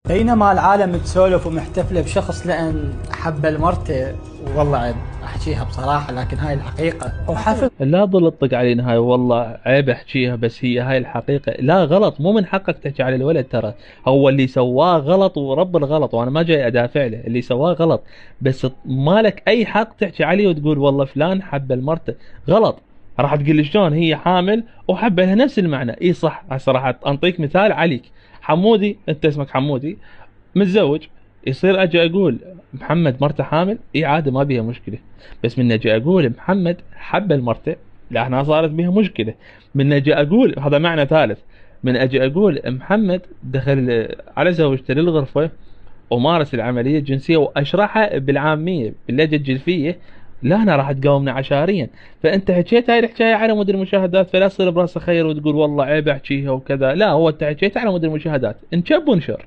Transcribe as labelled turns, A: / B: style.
A: بينما العالم تسولف ومحتفلة بشخص لأن حب المرته، والله عيب أحكيها بصراحة لكن هاي الحقيقة. وحفظ
B: لا ظل تطق علينا هاي، والله عيب احكيها بس هي هاي الحقيقة. لا غلط، مو من حقك تحكي على الولد ترى. هو اللي سواه غلط ورب الغلط، وانا ما جاي ادافع له، اللي سواه غلط. بس مالك اي حق تحكي عليه وتقول والله فلان حب المرته. غلط. راح تقول لي شلون هي حامل وحب لها نفس المعنى؟ اي صح. هسه راح انطيك مثال عليك. حمودي، انت اسمك حمودي، متزوج، يصير اجي اقول محمد مرته حامل، اي عادي ما بيها مشكله. بس من اجي اقول محمد حب المرته، لا هنا صارت بيها مشكله. من اجي اقول هذا معنى ثالث. من اجي اقول محمد دخل على زوجته للغرفه ومارس العمليه الجنسيه واشرحها بالعاميه باللهجه الجلفيه، لا هنا راح تقاومنا عشاريا. فانت حكيت هاي الحكايه على مدير المشاهدات، فلا تصير براسك خير وتقول والله عيب احكيها وكذا. لا، هو انت حكيت على مدير المشاهدات، انشب وانشر.